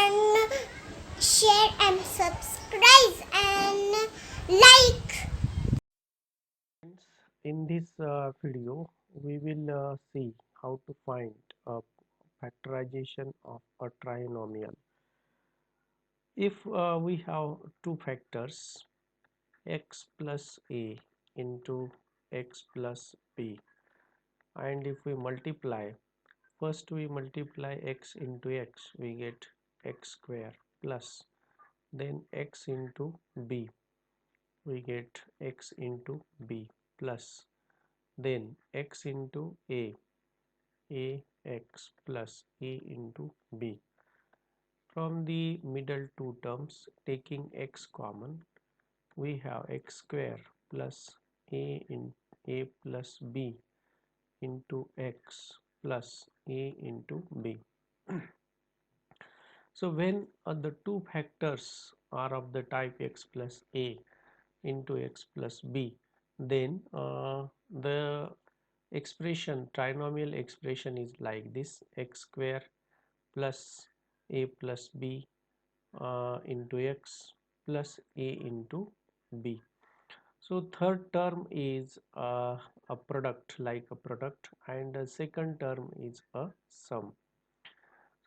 and share and subscribe and like. In this video, we will see how to find a factorization of a trinomial. If we have two factors, x plus a into x plus b, and if we multiply, first we multiply x into x, we get x square plus, then x into b, we get x into b plus, then x into ax plus a into b. From the middle two terms, taking x common, we have x square plus a in a plus b into x plus a into b. So when the two factors are of the type x plus a into x plus b, then the expression, trinomial expression, is like this: x square plus a plus b into x plus a into b. So third term is a product, like a product, and the second term is a sum.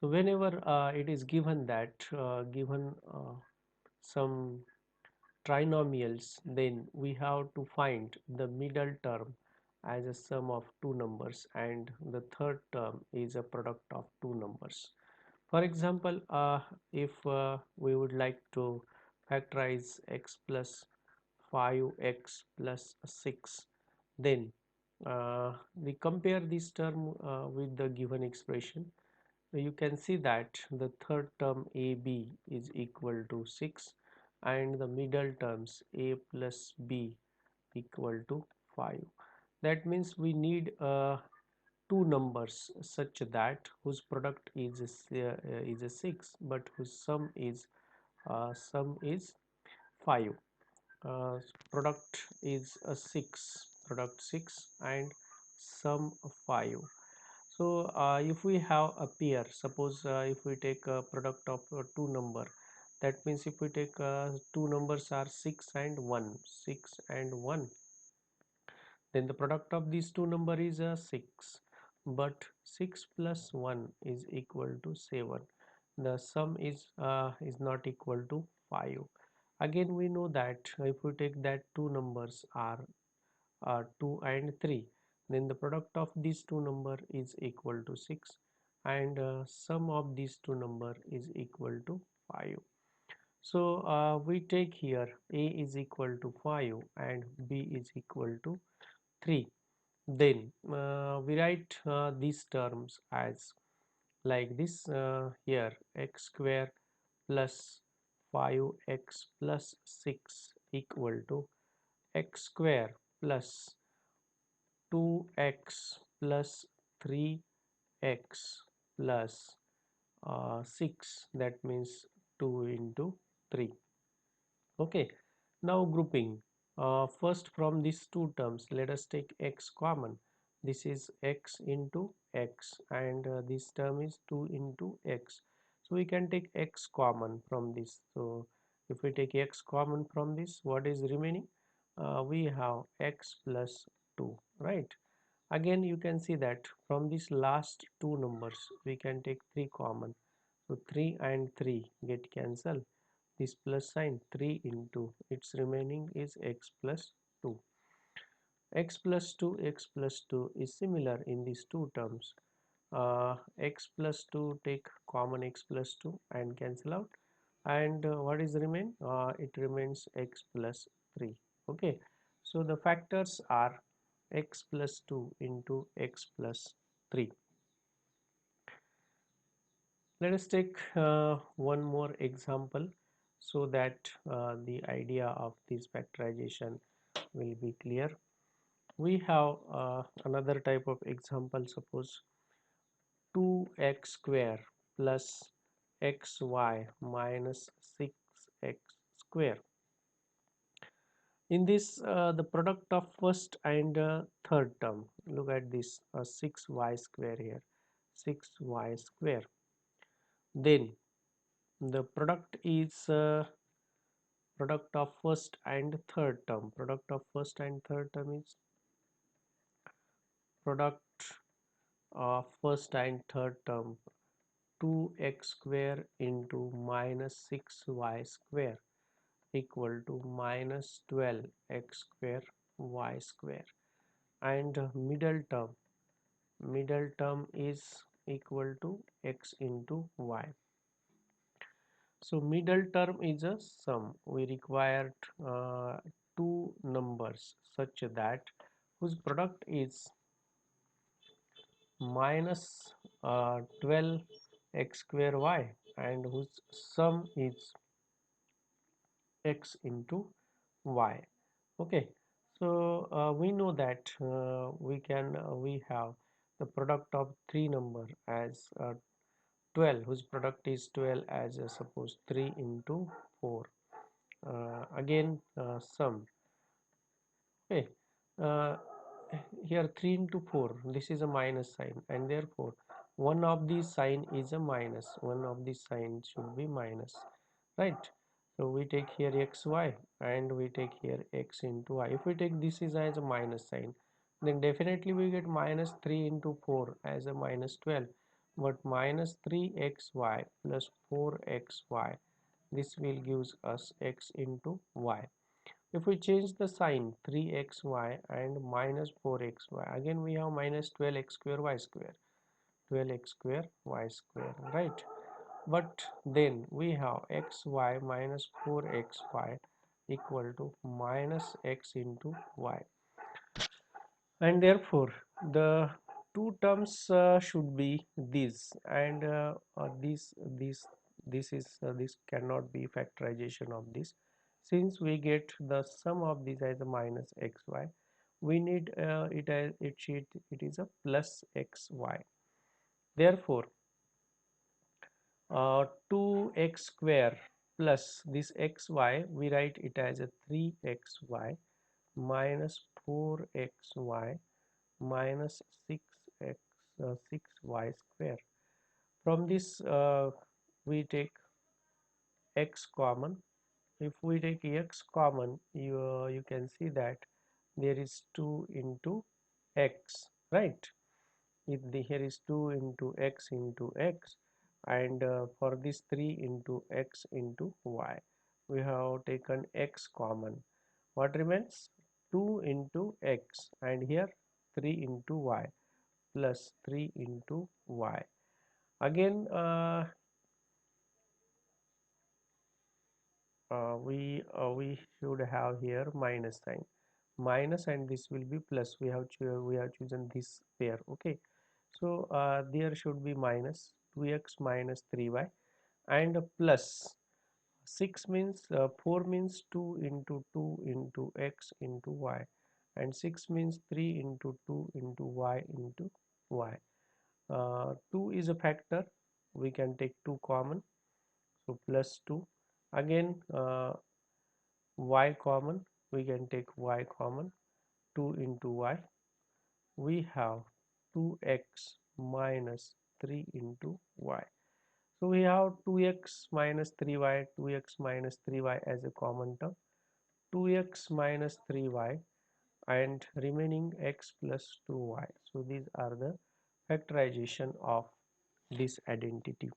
So whenever it is given that given some trinomials, then we have to find the middle term as a sum of two numbers, and the third term is a product of two numbers. For example, if we would like to factorize x plus 5x plus 6, then we compare this term with the given expression. You can see that the third term ab is equal to 6, and the middle terms a plus b equal to 5. That means we need two numbers such that whose product is a 6, but whose sum is 5. uh, Product is a 6, product 6, and sum 5. So if we have a pair, suppose if we take a product of two number, that means if we take two numbers are 6 and 1, 6 and 1, then the product of these two number is 6, but 6 plus 1 is equal to 7. The sum is not equal to 5. Again, we know that if we take that two numbers are 2 and 3, then the product of these two number is equal to 6, and sum of these two number is equal to 5. So we take here a is equal to 5 and b is equal to 3. Then we write these terms as like this: here x square plus 5x plus 6 equal to x square plus 2x plus 3x plus 6, that means 2 into 3. Okay, now grouping. First, from these two terms, let us take x common. This is x into x, and this term is 2 into x. So we can take x common from this. So if we take x common from this, what is remaining? We have x plus 2, right? Again, you can see that from these last two numbers, we can take 3 common. So 3 and 3 get cancelled. This plus sign, 3 into its remaining is x plus 2. X plus 2, x plus 2 is similar in these two terms. X plus 2, take common x plus 2 and cancel out, and what is remain? It remains x plus 3. Okay, so the factors are x plus 2 into x plus 3. Let us take one more example so that the idea of this factorization will be clear. We have another type of example. Suppose 2x square plus xy minus 6x square. In this, the product of first and third term, look at this, 6y square here, 6y square. Then the product is product of first and third term. Product of first and third term is product of first and third term, 2x square into minus 6y square equal to minus 12x square y square. And middle term is equal to x into y. So middle term is a sum. We required two numbers such that whose product is minus 12 x square y and whose sum is x into y. Okay, so we know that we have the product of three number as 12, whose product is 12 as suppose 3 into 4. Again sum. Okay, uh, here 3 into 4, this is a minus sign, and therefore one of these sign is a minus, one of these sign should be minus, right? So we take here xy and we take here x into y. If we take this is as a minus sign, then definitely we get minus 3 into 4 as a minus 12, but minus 3xy plus 4xy, this will gives us x into y. If we change the sign, 3xy and minus 4xy, again we have minus 12x square y square, 12x square y square, right? But then we have xy minus 4xy equal to minus x into y, and therefore the two terms should be this, and this cannot be factorization of this. Since we get the sum of these as a minus xy, we need it is a plus xy. Therefore 2x square plus this xy, we write it as a 3xy minus 4xy minus 6y square. From this we take x common. If we take x common, you can see that there is 2 into x, right? Here is 2 into x, and for this 3 into x into y, we have taken x common. What remains? 2 into x, and here 3 into y plus 3 into y. Again we should have here minus sign, minus, and this will be plus. We have chosen this pair. Okay, so there should be minus 2x minus 3y and plus 6 means 4 means 2 into x into y, and 6 means 3 into 2 into y into y. 2 is a factor, we can take 2 common, so plus 2. Again y common, we can take y common, 2 into y, we have 2x minus 3 into y. So we have 2x minus 3y, 2x minus 3y as a common term, 2x minus 3y, and remaining x plus 2y. So these are the factorization of this identity.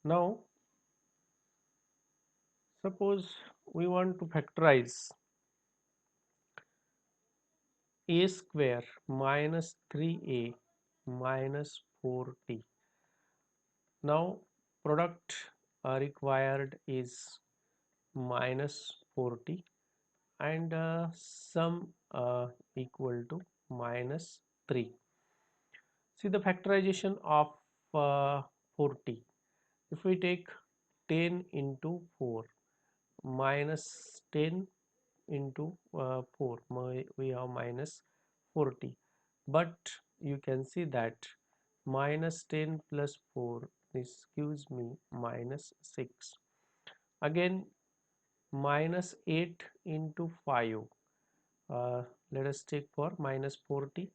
Now suppose we want to factorize a square minus 3a minus 4t. Now product required is minus 4t, and sum equal to minus 3. See the factorization of 4t. If we take 10 into 4 minus 10 into 4, we have minus 40, but you can see that minus 10 plus 4, this gives me minus 6. Again, minus 8 into 5, let us take for minus 40.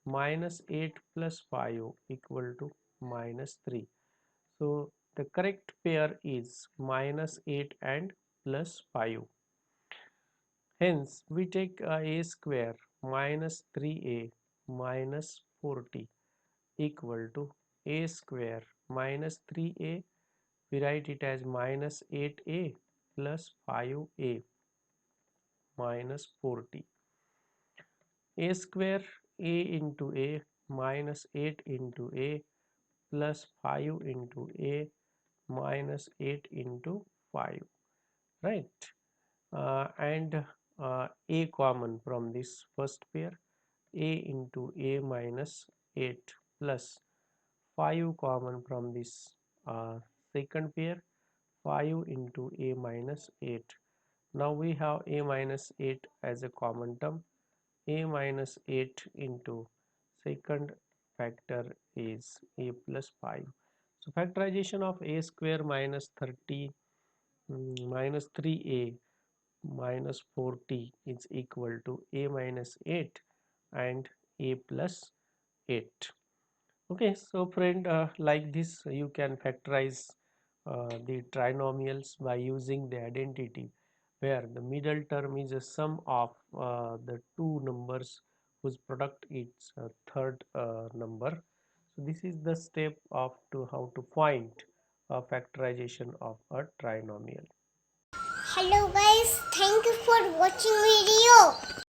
Minus 8 plus 5 equal to minus 3. So the correct pair is minus 8 and plus 5. Hence we take a square minus 3a minus 40 equal to a square minus 3a, we write it as minus 8a plus 5a minus 40. A square, a into a minus 8 into a plus 5 into a minus 8 into 5, right? And a common from this first pair, a into a minus 8 plus 5 common from this second pair, 5 into a minus 8. Now we have a minus 8 as a common term. A minus 8 into second factor is a plus 5. So factorization of a square minus 30 minus 3a minus 40 is equal to a minus 8 and a plus 8. Okay, so friend, like this you can factorize the trinomials by using the identity where the middle term is a sum of the two numbers whose product is a third number. So this is the step of to how to find a factorization of a trinomial. Hello guys, thank you for watching video.